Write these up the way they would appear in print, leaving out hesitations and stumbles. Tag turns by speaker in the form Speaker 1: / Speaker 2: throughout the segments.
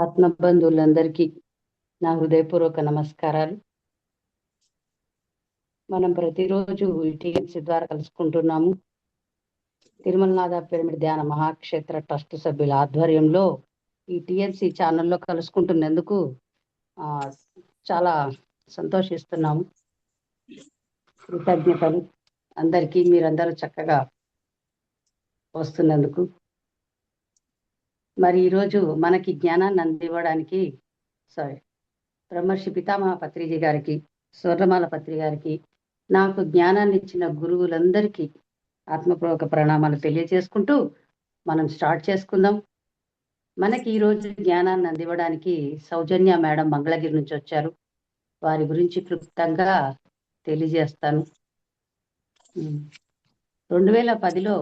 Speaker 1: ఆత్మబంధువులందరికీ నా హృదయపూర్వక నమస్కారాలు. మనం ప్రతిరోజు ఈ టీఎంసీ ద్వారా కలుసుకుంటున్నాము. తిరుమలనాథ పిరమిడ్ ధ్యాన మహాక్షేత్ర ట్రస్ట్ సభ్యుల ఆధ్వర్యంలో ఈ టీఎంసీ ఛానల్లో కలుసుకుంటున్నందుకు చాలా సంతోషిస్తున్నాము. కృతజ్ఞతలు అందరికీ, మీరందరూ చక్కగా వస్తున్నందుకు. మరి ఈరోజు మనకి జ్ఞానాన్ని అందివ్వడానికి బ్రహ్మర్షి పితామహ పత్రిజీ గారికి, స్వర్ణమాల పత్రి గారికి, నాకు జ్ఞానాన్ని ఇచ్చిన గురువులందరికీ ఆత్మపూర్వక ప్రణామాలు తెలియజేసుకుంటూ మనం స్టార్ట్ చేసుకుందాం. మనకి ఈరోజు జ్ఞానాన్ని అందివ్వడానికి సౌజన్య మేడం మంగళగిరి నుంచి వచ్చారు. వారి గురించి క్లుప్తంగా తెలియజేస్తాను. 2010లో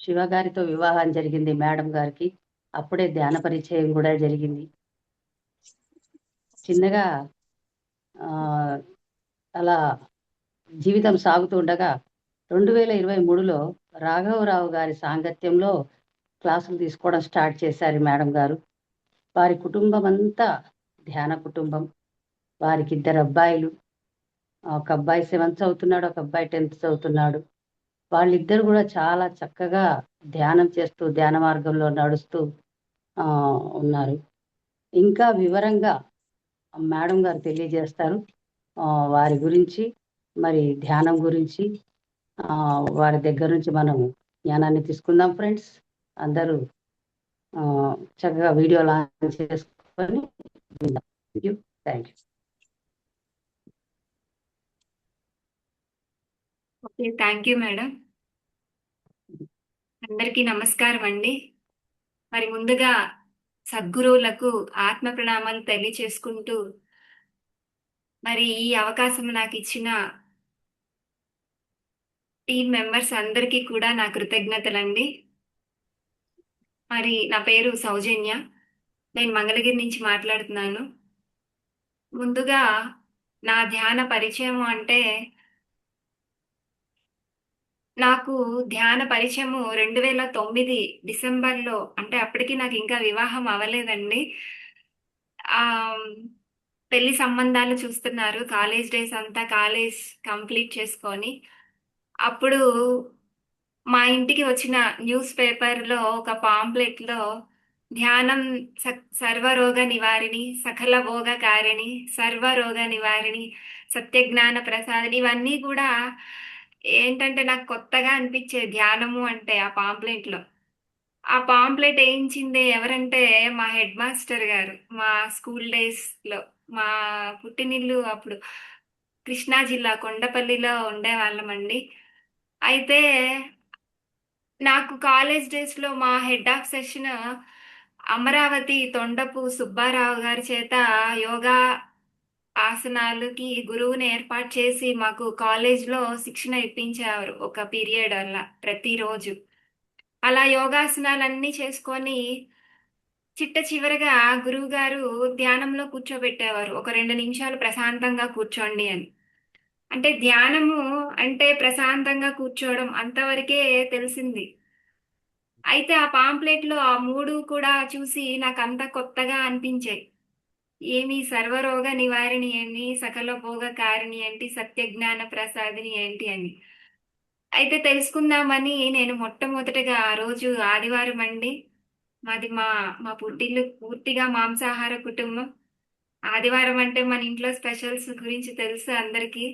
Speaker 1: శివగారితో వివాహం జరిగింది మేడం గారికి. అప్పుడే ధ్యాన పరిచయం కూడా జరిగింది. చిన్నగా అలా జీవితం సాగుతూ ఉండగా 2023లో రాఘవరావు గారి సాంగత్యంలో క్లాసులు తీసుకోవడం స్టార్ట్ చేశారు మేడం గారు. వారి కుటుంబం అంతా ధ్యాన కుటుంబం. వారికి 2 అబ్బాయిలు, ఒక అబ్బాయి 7th చదువుతున్నాడు, ఒక అబ్బాయి 10th చదువుతున్నాడు. వాళ్ళిద్దరు కూడా చాలా చక్కగా ధ్యానం చేస్తూ ధ్యాన మార్గంలో నడుస్తూ ఉన్నారు. ఇంకా వివరంగా మేడం గారు తెలియజేస్తారు వారి గురించి, మరి ధ్యానం గురించి. వారి దగ్గర నుంచి మనం జ్ఞానాన్ని తీసుకుందాం ఫ్రెండ్స్. అందరూ చక్కగా వీడియో లాంచ్ చేసుకొని విందాం. Thank you.
Speaker 2: Okay, thank you madam. అందరికీ నమస్కారం అండి. మరి ముందుగా సద్గురువులకు ఆత్మ ప్రణామాలు తెలియచేసుకుంటూ, మరి ఈ అవకాశం నాకు ఇచ్చిన టీం మెంబర్స్ అందరికీ కూడా నా కృతజ్ఞతలండి. మరి నా పేరు సౌజన్య, నేను మంగళగిరి నుంచి మాట్లాడుతున్నాను. ముందుగా నా ధ్యాన పరిచయం అంటే, నాకు ధ్యాన పరిచయము 2009 డిసెంబర్లో, అంటే అప్పటికి నాకు ఇంకా వివాహం అవ్వలేదండి. పెళ్లి సంబంధాలు చూస్తున్నారు. కాలేజ్ డేస్ అంతా కాలేజ్ కంప్లీట్ చేసుకొని, అప్పుడు మా ఇంటికి వచ్చిన న్యూస్ పేపర్లో ఒక పాంప్లెట్లో ధ్యానం సర్వరోగ నివారిణి, సకల భోగకారిణి, సర్వరోగ నివారిణి, సత్యజ్ఞాన ప్రసాదిని, ఇవన్నీ కూడా ఏంటంటే నాకు కొత్తగా అనిపించే ధ్యానము అంటే ఆ పాంప్లెట్లో. ఆ పాంప్లెట్ వేయించింది ఎవరంటే మా హెడ్ మాస్టర్ గారు. మా స్కూల్ డేస్లో, మా పుట్టినిల్లు అప్పుడు కృష్ణా జిల్లా కొండపల్లిలో ఉండేవాళ్ళమండి. అయితే నాకు కాలేజ్ డేస్లో మా head of session Amaravati Tondapu Subbarao గారి చేత యోగా ఆసనాలకి గురువుని ఏర్పాటు చేసి మాకు కాలేజ్లో శిక్షణ ఇప్పించేవారు ఒక పీరియడ్ అలా ప్రతిరోజు. అలా యోగాసనాలన్నీ చేసుకొని చిట్ట చివరగా గురువు గారు ధ్యానంలో కూర్చోబెట్టేవారు. ఒక 2 నిమిషాలు ప్రశాంతంగా కూర్చోండి అని. అంటే ధ్యానము అంటే ప్రశాంతంగా కూర్చోవడం అంతవరకే తెలిసింది. అయితే ఆ పాంప్లెట్లో ఆ 3 కూడా చూసి నాకు అంత కొత్తగా అనిపించాయి. ఏమి సర్వరోగ నివారిణి ఏంటి, సకల భోగ కారిణి ఏంటి, సత్యజ్ఞాన ప్రసాదిని ఏంటి అని. అయితే తెలుసుకుందామని నేను మొట్టమొదటగా ఆ రోజు ఆదివారం అండి. మాది మా మా పుట్టిల్లు పూర్తిగా మాంసాహార కుటుంబం. ఆదివారం అంటే మన ఇంట్లో స్పెషల్స్ గురించి తెలుసు అందరికీ.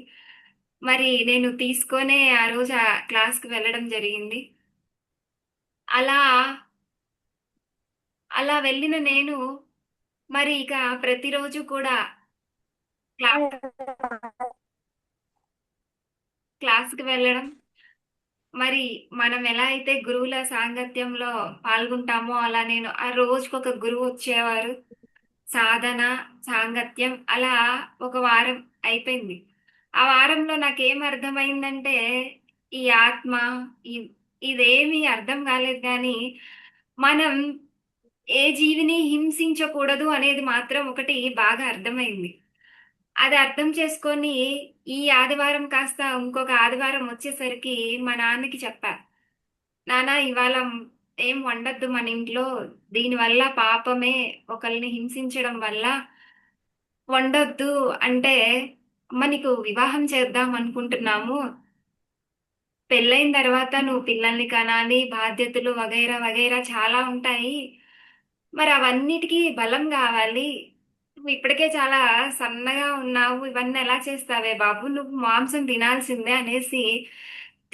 Speaker 2: మరి నేను తీసుకొనే ఆ రోజు ఆ క్లాస్కి వెళ్ళడం జరిగింది. అలా అలా వెళ్ళిన నేను మరి ఇక ప్రతిరోజు కూడా క్లాస్కి వెళ్ళడం, మరి మనం ఎలా అయితే గురువుల సాంగత్యంలో పాల్గొంటామో అలా నేను ఆ రోజుకొక గురువు వచ్చేవారు. సాధన, సాంగత్యం అలా ఒక వారం అయిపోయింది. ఆ వారంలో నాకేం అర్థమైందంటే ఈ ఆత్మ ఇదేమీ అర్థం కాలేదు, కానీ మనం ఏ జీవిని హింసించకూడదు అనేది మాత్రం ఒకటి బాగా అర్థమైంది. అది అర్థం చేసుకొని ఈ ఆదివారం కాస్త ఇంకొక ఆదివారం వచ్చేసరికి మా నాన్నకి చెప్పా, నాన్న ఇవాళ ఏం వండొద్దు మన ఇంట్లో, దీనివల్ల పాపమే, ఒకరిని హింసించడం వల్ల వండొద్దు అంటే, అమ్మ నీకు వివాహం చేద్దాం అనుకుంటున్నాము, పెళ్ళైన తర్వాత నువ్వు పిల్లల్ని కనాలి, బాధ్యతలు వగైరా వగైరా చాలా ఉంటాయి, మరి అవన్నిటికీ బలం కావాలి, నువ్వు ఇప్పటికే చాలా సన్నగా ఉన్నావు, ఇవన్నీ ఎలా చేస్తావే బాబు, నువ్వు మాంసం తినాల్సిందే అనేసి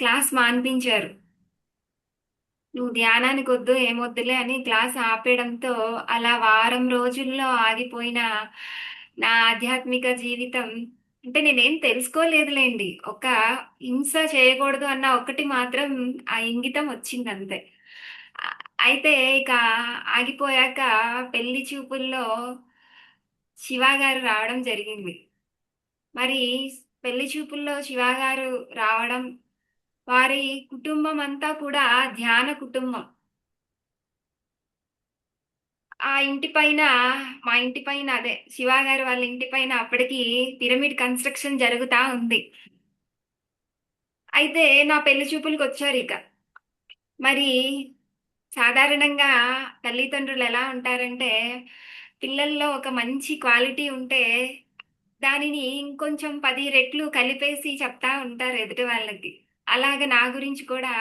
Speaker 2: క్లాస్ మాన్పించారు. నువ్వు ధ్యానానికి వద్దు ఏమొద్దులే అని క్లాస్ ఆపేయడంతో అలా వారం రోజుల్లో ఆగిపోయిన నా ఆధ్యాత్మిక జీవితం, అంటే నేనేం తెలుసుకోలేదులేండి, ఒక హింస చేయకూడదు అన్న ఒకటి మాత్రం ఆ ఇంగితం వచ్చింది అంతే. ఆ, అయితే ఇక ఆగిపోయాక పెళ్లి చూపుల్లో శివ గారు రావడం జరిగింది. మరి పెళ్లి చూపుల్లో శివ గారు రావడం, వారి కుటుంబం అంతా కూడా ధ్యాన కుటుంబం. ఆ ఇంటి పైన, మా ఇంటి పైన అదే శివ గారి వాళ్ళ ఇంటి పైన అప్పటికి పిరమిడ్ కన్స్ట్రక్షన్ జరుగుతా ఉంది. అయితే నా పెళ్లి చూపులకు వచ్చారు ఇక. మరి సాధారణంగా తల్లిదండ్రులు ఎలా ఉంటారంటే, పిల్లల్లో ఒక మంచి క్వాలిటీ ఉంటే దానిని ఇంకొంచెం 10 రెట్లు కలిపేసి చెప్తా ఉంటారు ఎదుటి వాళ్ళకి. అలాగ నా గురించి కూడా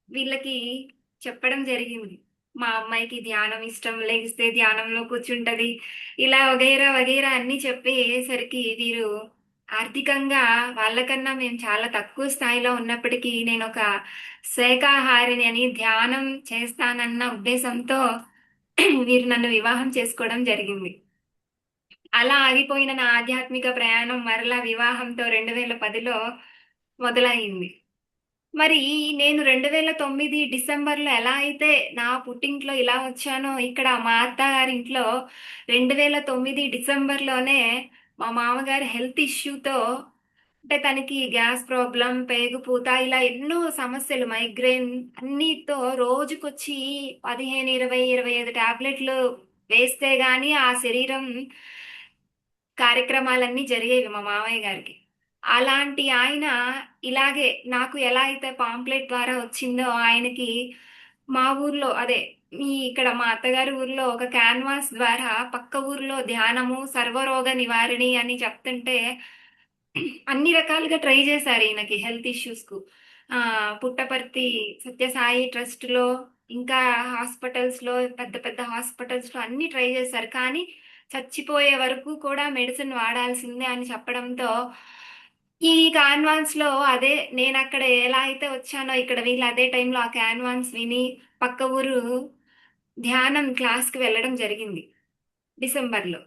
Speaker 2: వీళ్ళకి చెప్పడం జరిగింది. మా అమ్మాయికి ధ్యానం ఇష్టం, లెగిస్తే ధ్యానంలో కూర్చుంటది. ఇలా వగైరా వగైరా అన్నీ చెప్పేసరికి వీరు ఆర్థికంగా వాళ్ళకన్నా మేము చాలా తక్కువ స్థాయిలో ఉన్నప్పటికీ నేనొక శాకాహారిని అని ధ్యానం చేస్తానన్న ఉద్దేశంతో వీరు నన్ను వివాహం చేసుకోవడం జరిగింది. అలా ఆగిపోయిన నా ఆధ్యాత్మిక ప్రయాణం మరలా వివాహంతో 2010లో మొదలైంది. మరి నేను 2009 డిసెంబర్లో ఎలా అయితే నా పుట్టింట్లో ఇలా వచ్చానో, ఇక్కడ మా అత్తగారింట్లో 2009 డిసెంబర్లోనే మా మామగారి హెల్త్ ఇష్యూతో, అంటే తనకి గ్యాస్ ప్రాబ్లం, పేగుపూత, ఇలా ఎన్నో సమస్యలు, మైగ్రేన్ అన్నిటితో రోజుకొచ్చి 15, 20, 25 టాబ్లెట్లు వేస్తే గాని ఆ శరీరం కార్యక్రమాలన్నీ జరిగేవి మా మామయ్య గారికి. అలాంటి ఆయన ఇలాగే నాకు ఎలా అయితే పాంప్లెట్ ద్వారా వచ్చిందో ఆయనకి మా ఊర్లో అదే మీ ఇక్కడ మా అత్తగారి ఊర్లో ఒక క్యాన్వాస్ ద్వారా పక్క ఊర్లో ధ్యానము సర్వరోగ నివారిణి అని చెప్తుంటే అన్ని రకాలుగా ట్రై చేశారు ఈయనకి హెల్త్ ఇష్యూస్ కు. పుట్టపర్తి సత్యసాయి ట్రస్ట్ లో, ఇంకా హాస్పిటల్స్ లో, పెద్ద పెద్ద హాస్పిటల్స్ లో అన్ని ట్రై చేశారు, కానీ చచ్చిపోయే వరకు కూడా మెడిసిన్ వాడాల్సిందే అని చెప్పడంతో ఈ కాన్వాన్స్ లో అదే నేను అక్కడ ఎలా అయితే వచ్చానో ఇక్కడ వీళ్ళు అదే టైంలో ఆ క్యాన్వాన్స్ విని పక్క ఊరు ధ్యానం క్లాస్ కి వెళ్ళడం జరిగింది డిసెంబర్లో.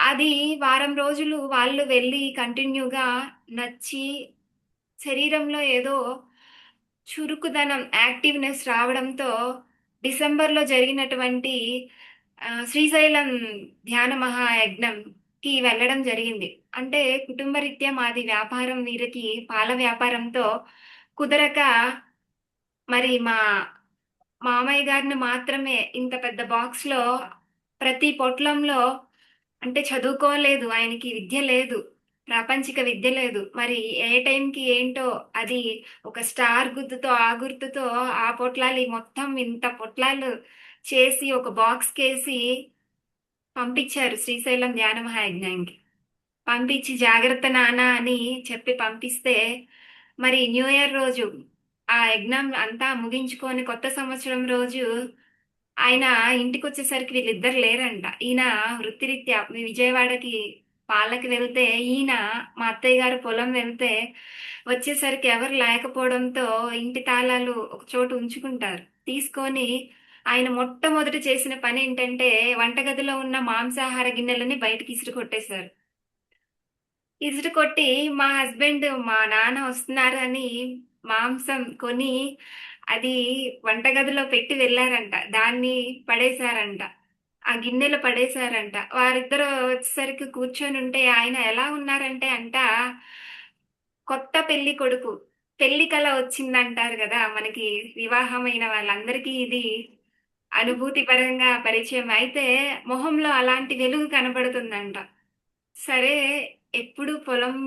Speaker 2: అది వారం రోజులు వాళ్ళు వెళ్ళి కంటిన్యూగా నచ్చి శరీరంలో ఏదో చురుకుదనం, యాక్టివ్నెస్ రావడంతో డిసెంబర్లో జరిగినటువంటి శ్రీశైలం ధ్యాన మహాయజ్ఞంకి వెళ్ళడం జరిగింది. అంటే కుటుంబరీత్యా మాది వ్యాపారం, వీరికి పాల వ్యాపారంతో కుదరక మరి మా మామయ్య గారిని మాత్రమే ఇంత పెద్ద బాక్స్ లో ప్రతి పొట్లంలో, అంటే చదువుకోలేదు, ఆయనకి విద్య లేదు, ప్రాపంచిక విద్య లేదు, మరి ఏ టైంకి ఏంటో అది ఒక స్టార్ గుర్తుతో ఆ గుర్తుతో ఆ పొట్లాలు మొత్తం ఇంత పొట్లాలు చేసి ఒక బాక్స్ కేసి పంపించారు శ్రీశైలం ధ్యాన మహాయజ్ఞానికి. పంపించి జాగ్రత్త నాన్న అని చెప్పి పంపిస్తే, మరి న్యూ ఇయర్ రోజు ఆ యజ్ఞం అంతా ముగించుకొని కొత్త సంవత్సరం రోజు ఆయన ఇంటికి వచ్చేసరికి వీళ్ళిద్దరు లేరంట. ఈయన వృత్తిరీత్యా విజయవాడకి పాలకి వెళ్తే, ఈయన మా అత్తయ్య గారు పొలం వెళ్తే వచ్చేసరికి ఎవరు లేకపోవడంతో ఇంటి తాళాలు ఒక చోటు ఉంచుకుంటారు. తీసుకొని ఆయన మొట్టమొదటి చేసిన పని ఏంటంటే వంటగదిలో ఉన్న మాంసాహార గిన్నెలని బయటకి ఇసురు కొట్టేశారు. ఇసురు కొట్టి మా హస్బెండ్ మా నాన్న వస్తున్నారు అని మాంసం కొని అది వంటగదిలో పెట్టి వెళ్ళారంట, దాన్ని పడేశారంట, ఆ గిన్నెలు పడేశారంట. వారిద్దరూ వచ్చేసరికి కూర్చొని ఉంటే ఆయన ఎలా ఉన్నారంటే అంట, కొత్త పెళ్లి కొడుకు పెళ్లి కల వచ్చిందంటారు కదా మనకి, వివాహమైన వాళ్ళందరికీ ఇది అనుభూతి పరంగా పరిచయం అయితే మొహంలో అలాంటి వెలుగు కనబడుతుందంట. సరే, ఎప్పుడు పొలం,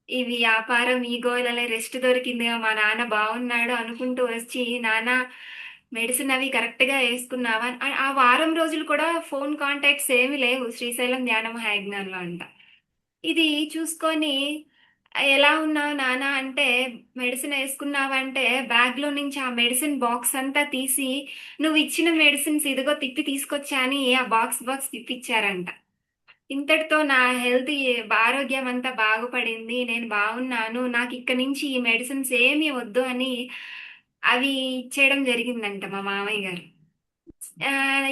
Speaker 2: ఈ వ్యాపారం, ఈ గోలలో రెస్ట్ దొరికిందిగా, మా నాన్న బాగున్నాడు అనుకుంటూ వచ్చి, నాన్న మెడిసిన్ అవి కరెక్ట్గా వేసుకున్నావా ఆ వారం రోజులు కూడా ఫోన్ కాంటాక్ట్స్ ఏమీ లేవు శ్రీశైలం ధ్యానం హైగ్నార్లో అంట. ఇది చూసుకొని ఎలా ఉన్నావు నాన్న అంటే మెడిసిన్ వేసుకున్నావంటే బ్యాగ్లో నుంచి ఆ మెడిసిన్ బాక్స్ అంతా తీసి నువ్వు ఇచ్చిన మెడిసిన్స్ ఇదిగో తిప్పి తీసుకొచ్చా అని ఆ బాక్స్ బాక్స్ తిప్పిచ్చారంట. ఇంతటితో నా హెల్త్ ఆరోగ్యం అంతా బాగుపడింది, నేను బాగున్నాను, నాకు ఇక్కడి నుంచి ఈ మెడిసిన్స్ ఏమీ వద్దు అని అవి ఇచ్చేయడం జరిగిందంట మా మామయ్య గారు.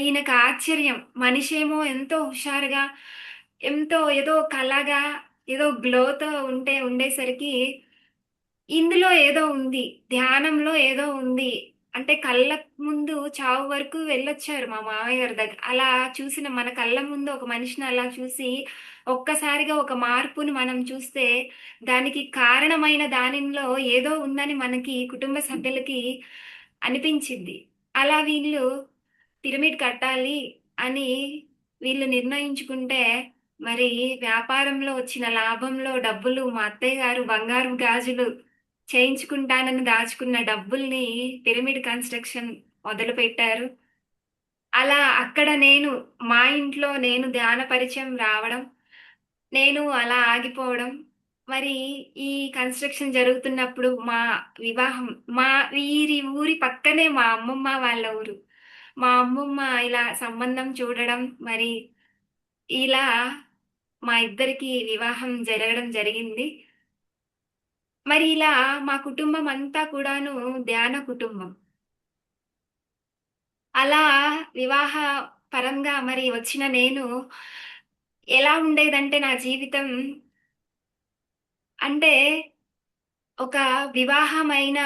Speaker 2: ఈయనకు ఆశ్చర్యం, మనిషి ఏమో ఎంతో హుషారుగా, ఎంతో ఏదో కళగా, ఏదో గ్లోతో ఉండేసరికి ఇందులో ఏదో ఉంది, ధ్యానంలో ఏదో ఉంది అంటే కళ్ళ ముందు చావు వరకు వెళ్ళొచ్చారు మా మామయ్య గారి దగ్గర. అలా చూసిన మన కళ్ళ ముందు ఒక మనిషిని అలా చూసి ఒక్కసారిగా ఒక మార్పుని మనం చూస్తే దానికి కారణమైన దానిలో ఏదో ఉందని మనకి కుటుంబ సభ్యులకి అనిపించింది. అలా వీళ్ళు పిరమిడ్ కట్టాలి అని వీళ్ళు నిర్ణయించుకుంటే మరి వ్యాపారంలో వచ్చిన లాభంలో డబ్బులు మా అత్తయ్య గారు బంగారు గాజులు చేయించుకుంటానని దాచుకున్న డబ్బుల్ని పిరమిడ్ కన్స్ట్రక్షన్ మొదలు పెట్టారు. అలా అక్కడ నేను మా ఇంట్లో నేను ధ్యాన పరిచయం రావడం, నేను అలా ఆగిపోవడం, మరి ఈ కన్స్ట్రక్షన్ జరుగుతున్నప్పుడు మా వివాహం, మా వీరి ఊరి పక్కనే మా అమ్మమ్మ వాళ్ళ ఊరు. మా అమ్మమ్మ ఇలా సంబంధం చూడడం, మరి ఇలా మా ఇద్దరికి వివాహం జరగడం జరిగింది. మరి ఇలా మా కుటుంబం అంతా కూడాను ధ్యాన కుటుంబం. అలా వివాహ పరంగా మరి వచ్చిన నేను ఎలా ఉండేదంటే నా జీవితం అంటే ఒక వివాహమైన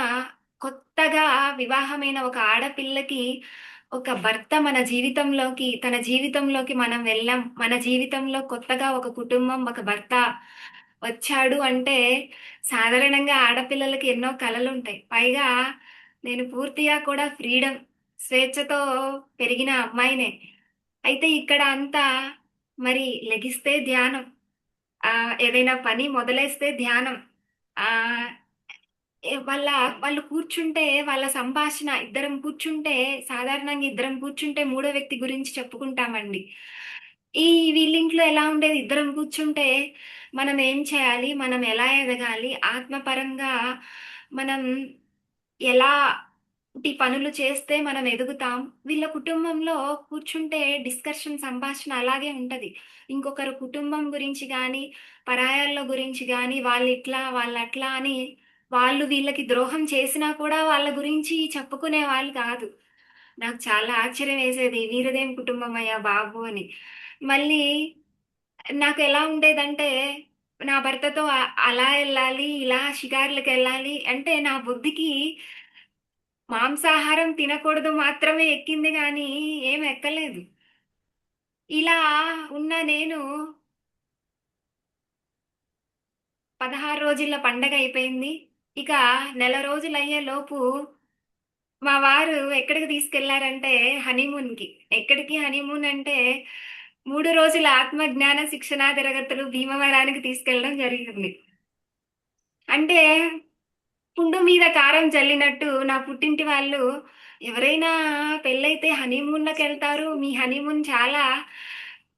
Speaker 2: కొత్తగా వివాహమైన ఒక ఆడపిల్లకి ఒక భర్త మన జీవితంలోకి తన జీవితంలోకి మనం వెళ్ళాం. మన జీవితంలో కొత్తగా ఒక కుటుంబం, ఒక భర్త వచ్చాడు అంటే సాధారణంగా ఆడపిల్లలకి ఎన్నో కలలుంటాయి. పైగా నేను పూర్తిగా కూడా స్వేచ్ఛతో పెరిగిన అమ్మాయినే. అయితే ఇక్కడ అంతా మరి లెగిస్తే ధ్యానం, ఏదైనా పని మొదలేస్తే ధ్యానం. ఆహ్, వాళ్ళు కూర్చుంటే వాళ్ళ సంభాషణ ఇద్దరం కూర్చుంటే సాధారణంగా ఇద్దరం కూర్చుంటే మూడో వ్యక్తి గురించి చెప్పుకుంటామండి. ఈ వీళ్ళింట్లో ఎలా ఉండేది, ఇద్దరం కూర్చుంటే మనం ఏం చేయాలి, మనం ఎలా ఎదగాలి, ఆత్మపరంగా మనం ఎలాంటి పనులు చేస్తే మనం ఎదుగుతాం. వీళ్ళ కుటుంబంలో కూర్చుంటే డిస్కషన్ సంభాషణ అలాగే ఉంటది. ఇంకొకరు కుటుంబం గురించి గానీ, పరాయాళ్ళ గురించి గానీ, వాళ్ళిట్లా, వాళ్ళట్లా అని వాళ్ళు వీళ్ళకి ద్రోహం చేసినా కూడా వాళ్ళ గురించి చెప్పుకునే వాళ్ళు కాదు. నాకు చాలా ఆశ్చర్యం వేసేది. వీరిదేం కుటుంబమయ్యా బాబు అని. మళ్ళీ నాకెలా ఉండేదంటే, నా భర్తతో అలా ఎళ్ళాలి, ఇలా షికారులకెళ్ళాలి అంటే నా బుద్ధికి మాంసాహారం తినకూడదు మాత్రమే ఎక్కింది గానీ ఏం ఎక్కలేదు. ఇలా ఉన్న నేను 16 రోజుల పండగ అయిపోయింది. ఇక నెల రోజులయ్యే లోపు మా వారు ఎక్కడికి తీసుకెళ్లారంటే హనీమూన్‌కి. ఎక్కడికి హనీమూన్ అంటే 3 రోజుల ఆత్మజ్ఞాన శిక్షణా తరగతులు భీమవరానికి తీసుకెళ్ళడం జరిగింది. అంటే పుండు మీద కారం జల్లినట్టు నా పుట్టింటి వాళ్ళు ఎవరైనా పెళ్ళైతే హనీమూన్‌లకెళ్తారు. మీ హనీమూన్ చాలా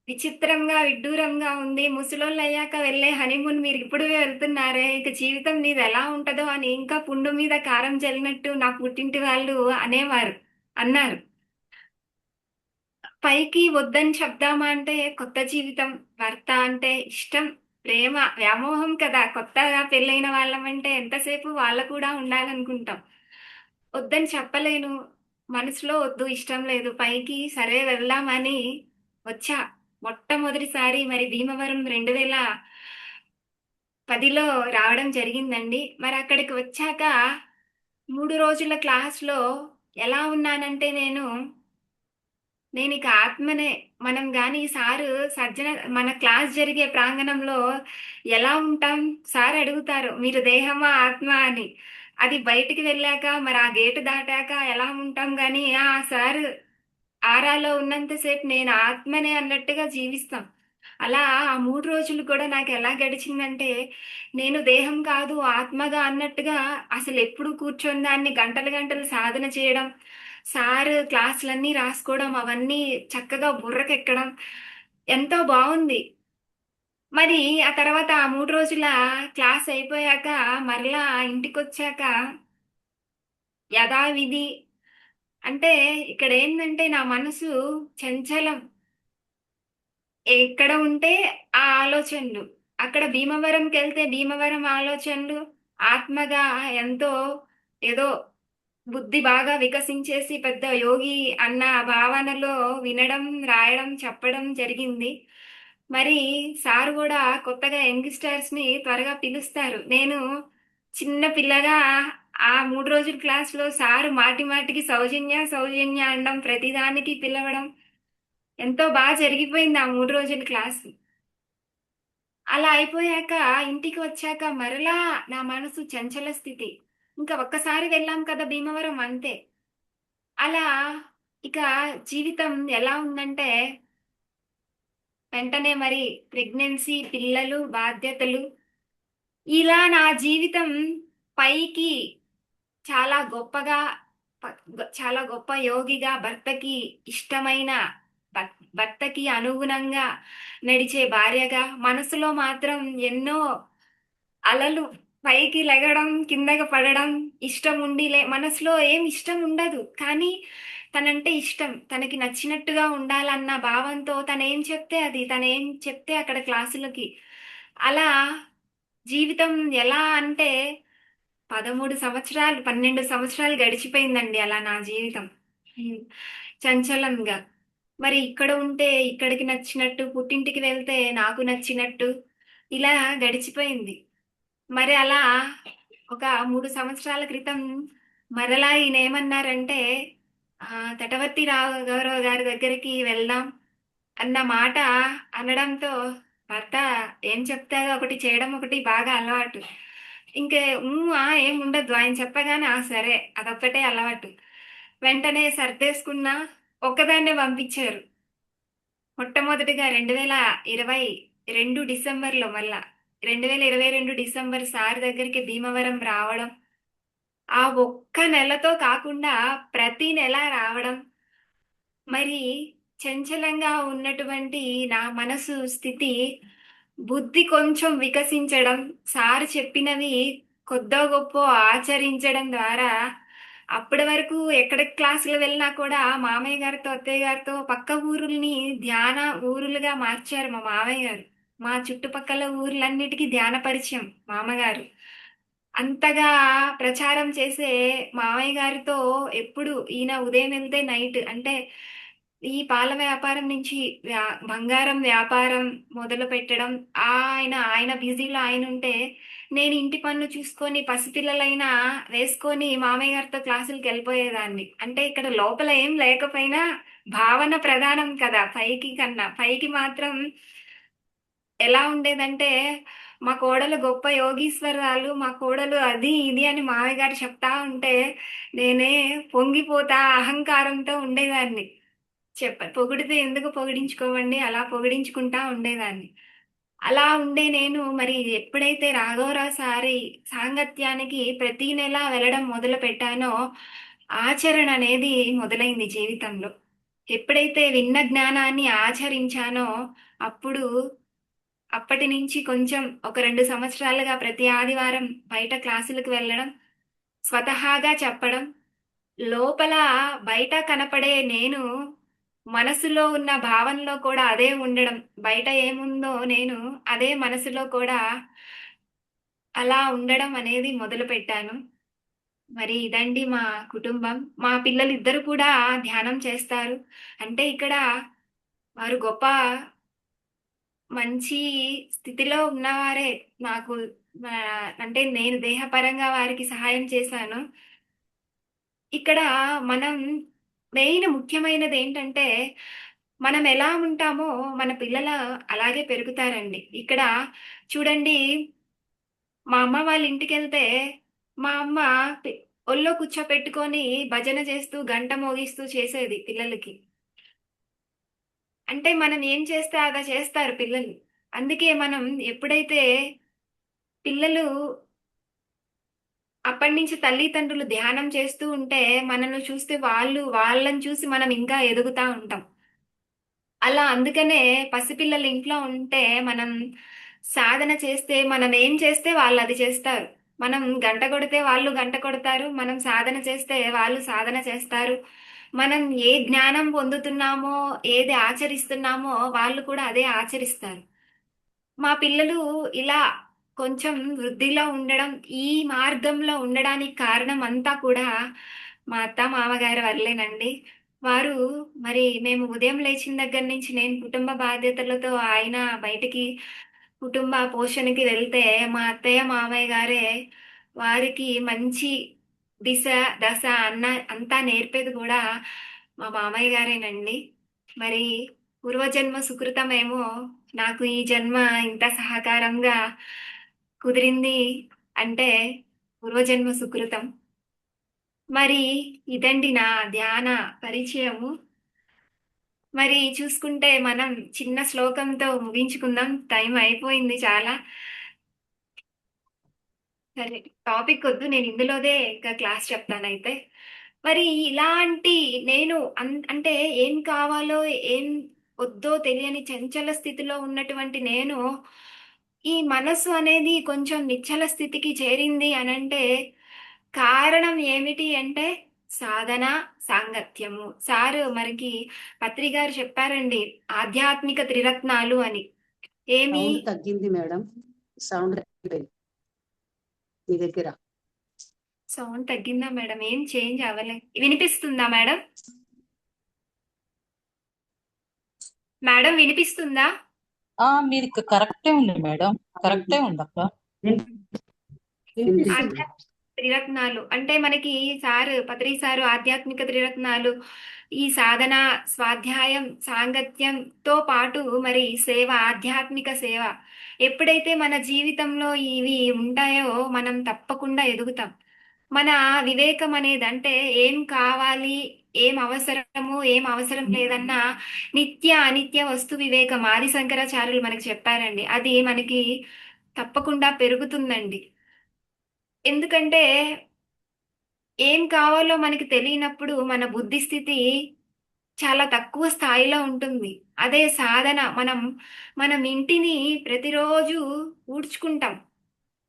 Speaker 2: విచిత్రంగా, విడ్డూరంగా ఉంది. ముసలోళ్ళయ్యాక వెళ్ళే హనీమూన్ మీరిప్పుడు వెళ్తున్నారే, ఇక జీవితం నీదెలా ఉంటదో అని ఇంకా పుండు మీద కారం జల్లినట్టు నా పుట్టింటి వాళ్ళు అన్నారు. పైకి వద్దని చెప్దామా అంటే కొత్త జీవితం, భర్త అంటే ఇష్టం, ప్రేమ, వ్యామోహం కదా! కొత్తగా పెళ్ళైన వాళ్ళమంటే ఎంతసేపు వాళ్ళు కూడా ఉండాలనుకుంటాం. వద్దని చెప్పలేను. మనసులో వద్దు, ఇష్టం లేదు. పైకి సరే వెళ్దామని వచ్చా. మొట్టమొదటిసారి మరి భీమవరం 2010లో రావడం జరిగిందండి. మరక్కడికి వచ్చాక 3 రోజుల క్లాస్‌లో ఎలా ఉన్నానంటే నేనిక ఆత్మనే. మనం గాని సారు మన క్లాస్ జరిగే ప్రాంగణంలో ఎలా ఉంటాం? సార్ అడుగుతారు, "మీరు దేహమా? ఆత్మ?" అని. అది బయటికి వెళ్ళాక మరి ఆ గేటు దాటాక ఎలా ఉంటాం గానీ, ఆ సారు ఆరాలో ఉన్నంత సేపు నేను ఆత్మనే అన్నట్టుగా జీవిస్తాం. అలా ఆ 3 రోజులు కూడా నాకెలా గడిచిందంటే, నేను దేహం కాదు ఆత్మగా అన్నట్టుగా అసలెప్పుడు కూర్చొని దాన్ని గంటలు గంటలు సాధన చేయడం. సార్ క్లాసులన్నీ రాసుకోవడం అవన్నీ చక్కగా బుర్రకెక్కడం ఎంతో బాగుంది. మరి ఆ తర్వాత ఆ 3 రోజుల క్లాస్ అయిపోయాక మరలా ఇంటికొచ్చాక యథావిధి అంటే ఇక్కడ ఏంటంటే నా మనసు చంచలం. ఎక్కడ ఉంటే ఆ ఆలోచనలు. అక్కడ భీమవరంకెళ్తే భీమవరం ఆలోచనలు. ఆత్మగా ఎంతో ఏదో బుద్ధి బాగా వికసించేసి పెద్ద యోగి అన్న భావనలో వినడం, రాయడం, చెప్పడం జరిగింది. మరి సార్ గూడా కొత్తగా యంగ్‌స్టర్స్‌ని త్వరగా పిలుస్తారు. నేను చిన్న పిల్లగా ఆ 3 రోజుల క్లాస్‌లో సారు మాటి మాటికి సౌజన్య, సౌజన్య అనడం, ప్రతిదానికి పిలవడం ఎంతో జరిగిపోయింది ఆ 3 రోజుల క్లాసు. అలా అయిపోయాక ఇంటికి వచ్చాక మరలా నా మనసు చంచల స్థితి. ఇంకా ఒక్కసారి వెళ్ళాం కదా భీమవరం అంతే. అలా ఇక జీవితం ఎలా ఉందంటే వెంటనే మరి ప్రెగ్నెన్సీ, పిల్లలు, బాధ్యతలు ఇలా నా జీవితం పైకి చాలా గొప్పగా చాలా గొప్ప యోగిగా భర్తకి ఇష్టమైన భర్తకి అనుగుణంగా నడిచే భార్యగా మనసులో మాత్రం ఎన్నో అలలు పైకి లెగడం, కిందకి పడడం, ఇష్టం ఉండి మనసులో ఏం ఇష్టం ఉండదు. కానీ తనంటే ఇష్టం. తనకి నచ్చినట్టుగా ఉండాలన్న భావంతో తనేం చెప్తే అది. తనేం చెప్తే అక్కడ క్లాసులకి. అలా జీవితం ఎలా అంటే 13 సంవత్సరాలు, 12 సంవత్సరాలు గడిచిపోయిందండి అలా నా జీవితం. హ్మ్. చంచలంగా. మరి ఇక్కడ ఉంటే ఇక్కడికి నచ్చినట్టు, పుట్టింటికి వెళ్తే నాకు నచ్చినట్టు ఇలా గడిచిపోయింది. మరి అలా ఒక 3 సంవత్సరాల క్రితం మరలా ఈయనేమన్నారంటే తటవర్తి రాఘవరావు గారి దగ్గరికి వెళ్దాం అన్న మాట అనడంతో భర్త ఏం చెప్తే అది ఒకటి చేయడం ఒకటి బాగా అలవాటు. ఇంకే ఏం ఉండదు. ఆయన చెప్పగానే సరే అదొక్కటే అలవాటు. వెంటనే సర్దేసుకున్నా ఒక్కదాన్నే పంపించారు. మొట్టమొదటిగా 2022 డిసెంబర్‌లో మళ్ళా. 2022 డిసెంబర్ సార్ దగ్గరికి భీమవరం రావడం. ఆ ఒక్క నెలతో కాకుండా ప్రతి నెల రావడం. మరి చంచలంగా ఉన్నటువంటి నా మనసు స్థితి బుద్ధి కొంచెం వికసించడం, సార్ చెప్పినవి కొద్దో గొప్పో ఆచరించడం ద్వారా అప్పటి వరకు ఎక్కడికి క్లాసులు వెళ్ళినా కూడా మామయ్య గారితో, అత్తయ్య గారితో పక్క ఊరుల్ని ధ్యాన ఊరులుగా మార్చారు మా మామయ్య గారు. మా చుట్టుపక్కల ఊర్లన్నిటికీ ధ్యాన పరిచయం మామగారు. అంతగా ప్రచారం చేసే మామయ్య గారితో ఎప్పుడు ఈయన ఉదయం వెళ్తే నైట్ అంటే ఈ పాల వ్యాపారం నుంచి బంగారం వ్యాపారం మొదలు పెట్టడం ఆయన బిజీలో ఆయన ఉంటే నేను ఇంటి పనులు చూసుకొని పసిపిల్లలైనా వేసుకొని మామయ్య గారితో క్లాసులకు వెళ్ళిపోయేదాన్ని. అంటే ఇక్కడ లోపల ఏం లేకపోయినా భావన ప్రధానం కదా పైకి కన్నా. పైకి మాత్రం ఎలా ఉండేదంటే మా కోడలు గొప్ప యోగీశ్వరాలు, మా కోడలు అది ఇది అని మామయ్య గారు చెప్తా ఉంటే నేనే పొంగిపోతా అహంకారంతో ఉండేదాన్ని. పొగిడితే ఎందుకు పొగిడించుకోవండి అలా పొగిడించుకుంటా ఉండేదాన్ని. అలా ఉండే నేను మరి ఎప్పుడైతే రాఘవరావు సారి సాంగత్యానికి ప్రతి నెల వెళ్ళడం మొదలు పెట్టానో ఆచరణ అనేది మొదలైంది జీవితంలో. ఎప్పుడైతే విన్న జ్ఞానాన్ని ఆచరించానో అప్పుడు అప్పటి నుంచి కొంచెం ఒక 2 సంవత్సరాలుగా ప్రతి ఆదివారం బయట క్లాసులకు వెళ్ళడం, స్వతహాగా చెప్పడం, లోపల బయట కనపడే నేను మనసులో ఉన్న భావనలో కూడా అదే ఉండడం. బయట ఏముందో నేను అదే మనసులో కూడా అలా ఉండడం అనేది మొదలుపెట్టాను. మరి ఇదండి మా కుటుంబం. మా పిల్లలిద్దరూ కూడా ధ్యానం చేస్తారు. అంటే ఇక్కడ వారు గొప్ప మంచి స్థితిలో ఉన్నవారే. నాకు అంటే నేను దేహపరంగా వారికి సహాయం చేశాను. ఇక్కడ మనం ముఖ్యమైనదేంటంటే, మనం ఎలా ఉంటామో మన పిల్లలు అలాగే పెరుగుతారండి. ఇక్కడ చూడండి మా అమ్మ వాళ్ళ ఇంటికెళ్తే, మా అమ్మ పి ఒళ్ళో కూర్చోపెట్టుకొని భజన చేస్తూ, గంట మోగిస్తూ చేసేది పిల్లలకి. అంటే మనం ఏం చేస్తే అలా చేస్తారు పిల్లలు. అందుకే మనం ఎప్పుడైతే పిల్లలు అప్పటి నుంచి తల్లిదండ్రులు ధ్యానం చేస్తూ ఉంటే మనల్ని చూస్తే వాళ్ళని చూసి మనం ఇంకా ఎదుగుతా ఉంటాం. అలా అందుకనే పసిపిల్లలు ఇంట్లో ఉంటే మనం సాధన చేస్తే మనం ఏం చేస్తే వాళ్ళు అది చేస్తారు. మనం గంట కొడితే వాళ్ళు గంట కొడతారు. మనం సాధన చేస్తే వాళ్ళు సాధన చేస్తారు. మనం ఏ జ్ఞానం పొందుతున్నామో, ఏది ఆచరిస్తున్నామో వాళ్ళు కూడా అదే ఆచరిస్తారు. మా పిల్లలు ఇలా కొంచెం వృద్ధిలో ఉండడం, ఈ మార్గంలో ఉండడానికి కారణం అంతా కూడా మా అత్త మామగారి వల్లేనండి. వారు మరి మేము ఉదయం లేచిన దగ్గర నుంచి నేను కుటుంబ బాధ్యతలతో ఆయన బయటికి కుటుంబ పోషణకి వెళ్తే మా అత్తయ్య మామయ్య గారే వారికి మంచి దిశ దశ అంతా నేర్పేది కూడా మా మామయ్య గారేనండి. మరి పూర్వజన్మ సుకృతమేమో నాకు ఈ జన్మ ఇంత సహకారంగా కుదిరింది అంటే పూర్వజన్మ సుకృతం. మరి ఇదండి నా ధ్యాన పరిచయము. మరి చూసుకుంటే మనం చిన్న శ్లోకంతో ముగించుకుందాం. టైం అయిపోయింది చాలా. సరే, టాపిక్ వద్దు, నేను ఇందులోదే ఇంకా క్లాస్ చెప్తానైతే. మరి ఇలాంటి నేను అంటే ఏం కావాలో ఏం వద్దో తెలియని చంచల స్థితిలో ఉన్నటువంటి నేను ఈ మనసు అనేది కొంచెం నిశ్చల స్థితికి చేరింది అనంటే కారణం ఏమిటి అంటే సాధన, సాంగత్యము. సారు మనకి పత్రి గారు చెప్పారండి ఆధ్యాత్మిక త్రిరత్నాలు అని. ఏమి?
Speaker 1: సౌండ్ తగ్గింది మేడం, సౌండ్ తగ్గిపోయింది మీ దగ్గర.
Speaker 2: సౌండ్ తగ్గిందా మేడం? ఏం చేంజ్ అవ్వలే. వినిపిస్తుందా మేడం? మేడం వినిపిస్తుందా?
Speaker 3: మీది కరెక్టే ఉంది మేడం, కరెక్టే ఉంది అక్క.
Speaker 1: వినిపిస్తుంది.
Speaker 2: ఆధ్యాత్మిక త్రిరత్నాలు అంటే మనకి సారు పత్రి సారు ఆధ్యాత్మిక త్రిరత్నాలు ఈ సాధన, స్వాధ్యాయం, సాంగత్యంతో పాటు మరి సేవ, ఆధ్యాత్మిక సేవ ఎప్పుడైతే మన జీవితంలో ఇవి ఉంటాయో మనం తప్పకుండా ఎదుగుతాం. మన వివేకం అనేది అంటే ఏం కావాలి, ఏం అవసరము, ఏం అవసరం లేదన్న నిత్య అనిత్య వస్తు వివేకం ఆది శంకరాచార్యులు మనకి చెప్పారండి. అది మనకి తప్పకుండా పెరుగుతుందండి. ఎందుకంటే ఏం కావాలో మనకి తెలియనప్పుడు మన బుద్ధి స్థితి చాలా తక్కువ స్థాయిలో ఉంటుంది. అదే సాధన మనం ఇంటిని ప్రతిరోజు ఊడ్చుకుంటాం.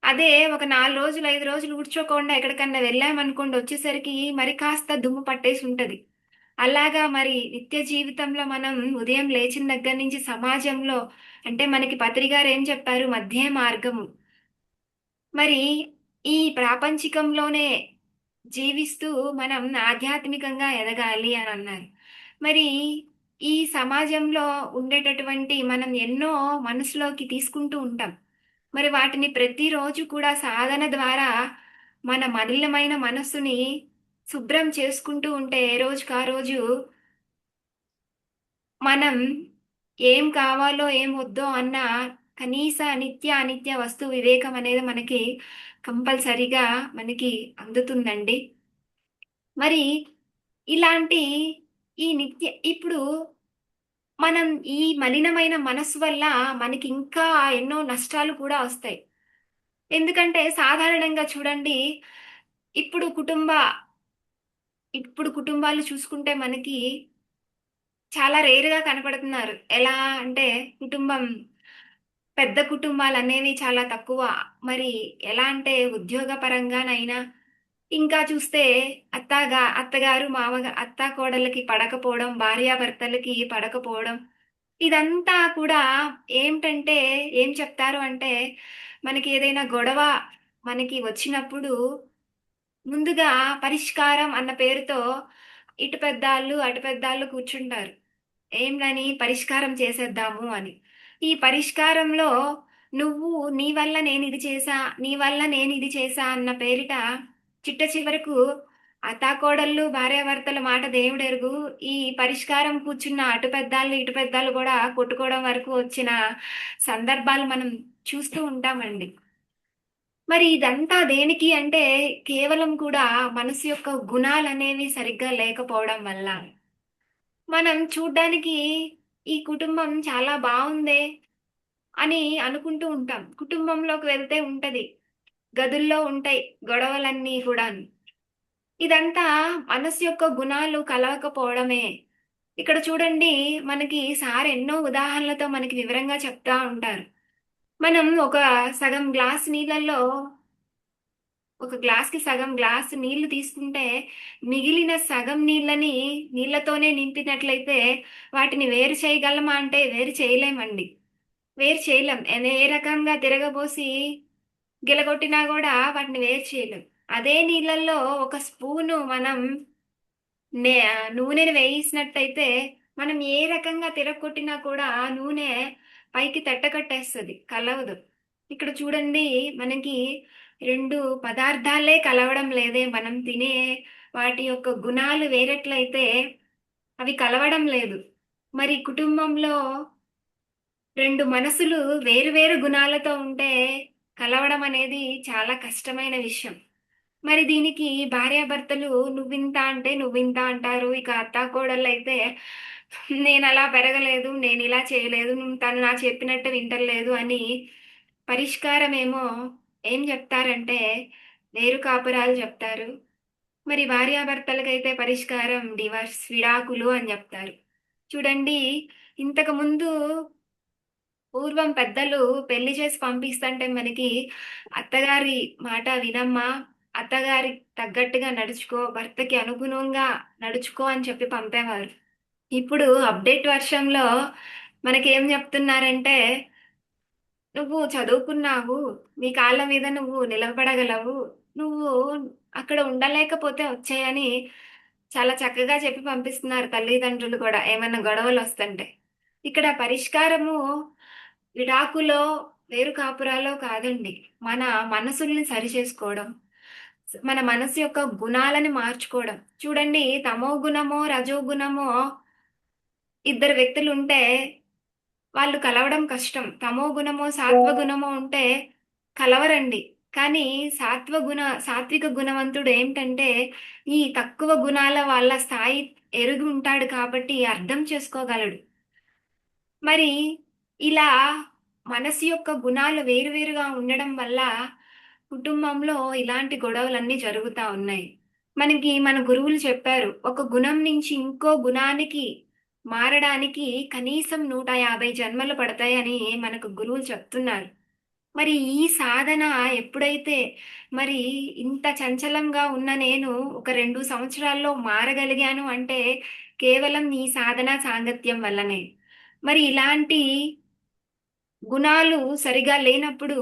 Speaker 2: అదే ఒక 4 రోజులు 5 రోజులు ఊడ్చుకోకుండా ఎక్కడికన్నా వెళ్ళామనుకోండి, వచ్చేసరికి మరి కాస్త దుమ్ము పట్టేసి ఉంటది. అలాగా మరి నిత్య జీవితంలో మనం ఉదయం లేచిన దగ్గర నుంచి సమాజంలో అంటే మనకి పత్రి గారు ఏం చెప్పారు? మధ్య మార్గము. మరి ఈ ప్రాపంచికంలోనే జీవిస్తూ మనం ఆధ్యాత్మికంగా ఎదగాలి అని అన్నారు. మరి ఈ సమాజంలో ఉండేటటువంటి మనం ఎన్నో మనసులోకి తీసుకుంటూ ఉంటాం. మరి వాటిని ప్రతిరోజు కూడా సాధన ద్వారా మన మలినమైన మనస్సుని శుభ్రం చేసుకుంటూ ఉంటే ఏ రోజుకా రోజు మనం ఏం కావాలో ఏం వద్దో అన్న కనీస నిత్య అనిత్య వస్తు వివేకం అనేది మనకి కంపల్సరీగా మనకి అందుతుందండి. మరి ఇలాంటి ఈ నిత్య ఇప్పుడు మనం ఈ మలినమైన మనస్సు వల్ల మనకి ఇంకా ఎన్నో నష్టాలు కూడా వస్తాయి. ఎందుకంటే సాధారణంగా చూడండి, ఇప్పుడు కుటుంబ ఇప్పుడు కుటుంబాలు చూసుకుంటే మనకి చాలా రేరుగా కనపడుతున్నారు. ఎలా అంటే కుటుంబం పెద్ద కుటుంబాలు అనేవి చాలా తక్కువ. మరి ఎలా అంటే ఉద్యోగ పరంగానైనా ఇంకా చూస్తే అత్తగారు అత్త కోడలకి పడకపోవడం, భార్యాభర్తలకి పడకపోవడం, ఇదంతా కూడా ఏమిటంటే ఏం చెప్తారు అంటే మనకి ఏదైనా గొడవ మనకి వచ్చినప్పుడు ముందుగా పరిష్కారం అన్న పేరుతో ఇటు పెద్దాళ్ళు అటు పెద్దాళ్ళు కూర్చుంటారు. ఏంటని పరిష్కారం చేసేద్దాము అని. ఈ పరిష్కారంలో నువ్వు నీ వల్ల నేను ఇది చేశా, నీ వల్ల నేను ఇది చేశా అన్న పేరిట చిట్ట చివరకు అత్తాకోడళ్ళు భార్యాభర్తల మాట దేవుడెరుగు. ఈ పరిష్కారం కూర్చున్న అటు పెద్దాళ్ళు ఇటు పెద్దాళ్ళు కూడా కొట్టుకోవడం వరకు వచ్చిన సందర్భాలు మనం చూస్తూ ఉంటామండి. మరి ఇదంతా దేనికి అంటే కేవలం కూడా మనసు యొక్క గుణాలు అనేవి సరిగ్గా లేకపోవడం వల్ల. మనం చూడ్డానికి ఈ కుటుంబం చాలా బాగుందే అని అనుకుంటూ ఉంటాం. కుటుంబంలోకి వెళ్తే ఉంటది గదుల్లో ఉంటాయి గొడవలన్నీ కూడా. ఇదంతా మనసు యొక్క గుణాలు కలవకపోవడమే. ఇక్కడ చూడండి, మనకి సార్ ఎన్నో ఉదాహరణలతో మనకి వివరంగా చెప్తా ఉంటారు. మనం సగం గ్లాస్ నీళ్ళల్లో ఒక గ్లాస్కి సగం గ్లాస్ నీళ్లు తీసుకుంటే మిగిలిన సగం నీళ్లతోనే నింపినట్లయితే వాటిని వేరు చేయగలమా అంటే వేరు చేయలేమండి. వేరు చేయలేం. ఏ రకంగా తిరగబోసి గిలగొట్టినా కూడా వాటిని వేరు చేయలేం. అదే నీళ్ళల్లో ఒక స్పూను మనం నూనెని వేయించినట్టయితే మనం ఏ రకంగా తిరగొట్టినా కూడా ఆ నూనె పైకి తట్టకట్టేస్తుంది, కలవదు. ఇక్కడ చూడండి, మనకి రెండు పదార్థాలే కలవడం లేదే. మనం తినే వాటి యొక్క గుణాలు వేరట్లయితే అవి కలవడం లేదు. మరి కుటుంబంలో రెండు మనసులు వేరు గుణాలతో ఉంటే కలవడం అనేది చాలా కష్టమైన విషయం. మరి దీనికి భార్యాభర్తలు నువ్వింత అంటే నువ్వింత అంటారు. ఇక అత్తాకోడళ్ళు అయితే నేను అలా పెరగలేదు, నేను ఇలా చేయలేదు, తను నా చెప్పినట్టు వింటలేదు అని పరిష్కారం ఏం చెప్తారంటే వేరు కాపురాలు చెప్తారు. మరి భార్యాభర్తలకైతే పరిష్కారం డివర్స్, విడాకులు అని చెప్తారు. చూడండి, ఇంతకు ముందు పూర్వం పెద్దలు పెళ్లి చేసి పంపిస్తుంటే మనకి అత్తగారి మాట వినమ్మా, అత్తగారి తగ్గట్టుగా నడుచుకో, భర్తకి అనుగుణంగా నడుచుకో అని చెప్పి పంపేవారు. ఇప్పుడు అప్డేట్ వర్షంలో మనకేం చెప్తున్నారంటే నువ్వు చదువుకున్నావు, నీ కాళ్ళ మీద నువ్వు నిలబడగలవు, నువ్వు అక్కడ ఉండలేకపోతే వచ్చేయని చాలా చక్కగా చెప్పి పంపిస్తున్నారు తల్లిదండ్రులు కూడా ఏమైనా గొడవలు వస్తుంటే. ఇక్కడ పరిష్కారము విడాకులో, వేరు కాపురాలో కాదండి. మన మనసుల్ని సరి చేసుకోవడం, మన మనసు యొక్క గుణాలని మార్చుకోవడం. చూడండి, తమో గుణమో రజో గుణమో ఇద్దరు వ్యక్తులు ఉంటే వాళ్ళు కలవడం కష్టం. తమో గుణమో సాత్వ గుణమో ఉంటే కలవరండి. కానీ సాత్విక గుణవంతుడు ఏంటంటే ఈ తక్కువ గుణాల వాళ్ళ స్థాయి ఎరుగు ఉంటాడు కాబట్టి అర్థం చేసుకోగలడు. మరి ఇలా మనసు యొక్క గుణాలు వేరువేరుగా ఉండడం వల్ల కుటుంబంలో ఇలాంటి గొడవలన్నీ జరుగుతా ఉన్నాయి. మనకి మన గురువులు చెప్పారు, ఒక గుణం నుంచి ఇంకో గుణానికి మారడానికి కనీసం 150 జన్మలు పడతాయని మనకు గురువులు చెప్తున్నారు. మరి ఈ సాధన ఎప్పుడైతే, మరి ఇంత చంచలంగా ఉన్న నేను ఒక 2 సంవత్సరాల్లో మారగలిగాను అంటే కేవలం ఈ సాధన సాంగత్యం వల్లనే. మరి ఇలాంటి గుణాలు సరిగా లేనప్పుడు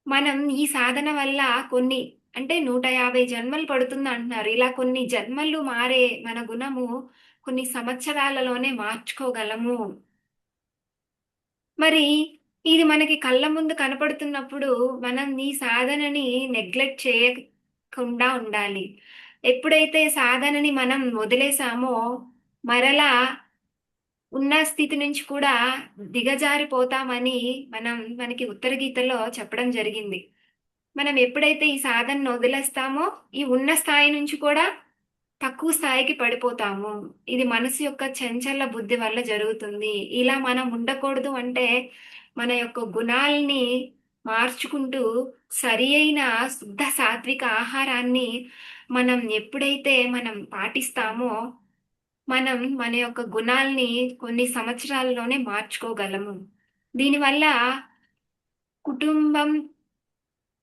Speaker 2: మనం ఈ సాధన వల్ల కొన్ని, అంటే 150 జన్మలు పడుతుంది అంటున్నారు. ఇలా కొన్ని జన్మలు మారే మన గుణము కొన్ని సంవత్సరాలలోనే మార్చుకోగలము. మరి ఇది మనకి కళ్ళ ముందు కనపడుతున్నప్పుడు మనం ఈ సాధనని నెగ్లెక్ట్ చేయకుండా ఉండాలి. ఎప్పుడైతే సాధనని మనం వదిలేసామో మరలా ఉన్న స్థితి నుంచి కూడా దిగజారిపోతామని మనకి ఉత్తర గీతలో చెప్పడం జరిగింది. మనం ఎప్పుడైతే ఈ సాధనను వదిలేస్తామో ఈ ఉన్న స్థాయి నుంచి కూడా తక్కువ స్థాయికి పడిపోతాము. ఇది మనసు యొక్క చంచల బుద్ధి వల్ల జరుగుతుంది. ఇలా మనం ఉండకూడదు అంటే మన యొక్క గుణాలని మార్చుకుంటూ సరి అయిన శుద్ధ సాత్విక ఆహారాన్ని మనం ఎప్పుడైతే మనం పాటిస్తామో మన యొక్క గుణాల్ని కొన్ని సంవత్సరాల్లోనే మార్చుకోగలము. దీనివల్ల కుటుంబం,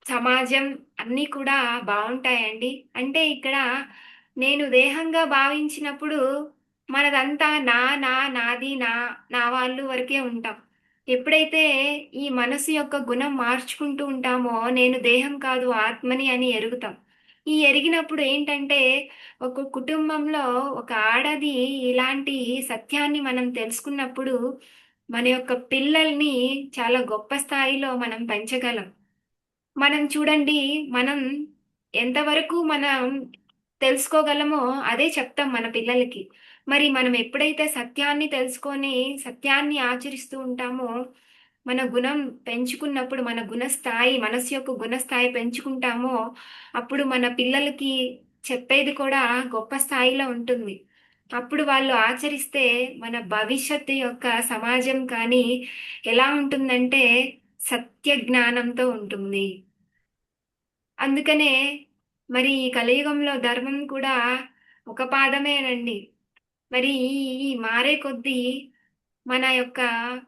Speaker 2: సమాజం అన్నీ కూడా బాగుంటాయండి. అంటే ఇక్కడ నేను దేహంగా భావించినప్పుడు మనదంతా నాది, నా వాళ్ళు వరకే ఉంటాం. ఎప్పుడైతే ఈ మనసు యొక్క గుణం మార్చుకుంటూ ఉంటామో నేను దేహం కాదు ఆత్మని అని ఎరుగుతాం. ఈ ఎరిగినప్పుడు ఏంటంటే ఒక కుటుంబంలో ఒక ఆడది ఇలాంటి సత్యాన్ని మనం తెలుసుకున్నప్పుడు మన యొక్క పిల్లల్ని చాలా గొప్ప స్థాయిలో మనం పెంచగలం. మనం చూడండి, మనం ఎంతవరకు మనం తెలుసుకోగలమో అదే చెప్తాం మన పిల్లలకి. మరి మనం ఎప్పుడైతే సత్యాన్ని తెలుసుకొని సత్యాన్ని ఆచరిస్తూ ఉంటామో మన గుణం పెంచుకున్నప్పుడు మన గుణస్థాయి, మనసు యొక్క గుణస్థాయి పెంచుకుంటామో అప్పుడు మన పిల్లలకి చెప్పేది కూడా గొప్ప స్థాయిలో ఉంటుంది. అప్పుడు వాళ్ళు ఆచరిస్తే మన భవిష్యత్తు యొక్క సమాజం కానీ ఎలా ఉంటుందంటే సత్య జ్ఞానంతో ఉంటుంది. అందుకనే మరి ఈ కలియుగంలో ధర్మం కూడా ఒక పాదమేనండి. మరి ఈ మారే కొద్దీ మన యొక్క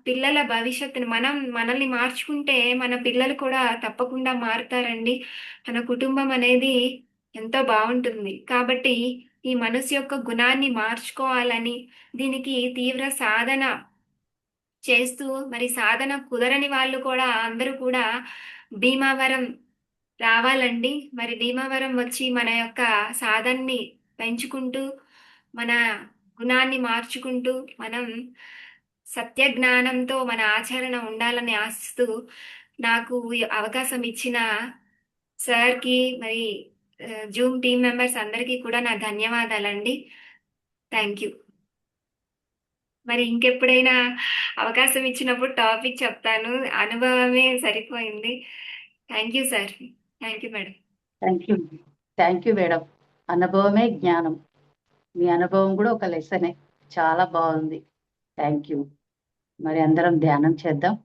Speaker 2: పిల్లల భవిష్యత్తుని మనల్ని మార్చుకుంటే మన పిల్లలు కూడా తప్పకుండా మారుతారండి. మన కుటుంబం అనేది ఎంతో బాగుంటుంది. కాబట్టి ఈ మనసు యొక్క గుణాన్ని మార్చుకోవాలని, దీనికి తీవ్ర సాధన చేస్తూ, మరి సాధన కుదరని వాళ్ళు కూడా అందరూ కూడా భీమావరం రావాలండి. మరి భీమవరం వచ్చి మన యొక్క సాధనని పెంచుకుంటూ, మన గుణాన్ని మార్చుకుంటూ, మనం సత్య జ్ఞానంతో మన ఆచరణ ఉండాలని ఆశిస్తూ, నాకు ఈ అవకాశం ఇచ్చిన సార్కి, మరి జూమ్ టీమ్ మెంబర్స్ అందరికీ కూడా నా ధన్యవాదాలండి. Thank you. మరి ఇంకెప్పుడైనా అవకాశం ఇచ్చినప్పుడు టాపిక్ చెప్తాను. అనుభవమే సరిపోయింది. Thank you sir. Thank you madam.
Speaker 1: Thank you madam. అనుభవమే జ్ఞానం. మీ అనుభవం కూడా ఒక లెసనే. చాలా బాగుంది. Thank you. మరి అందరం ధ్యానం చేద్దాం.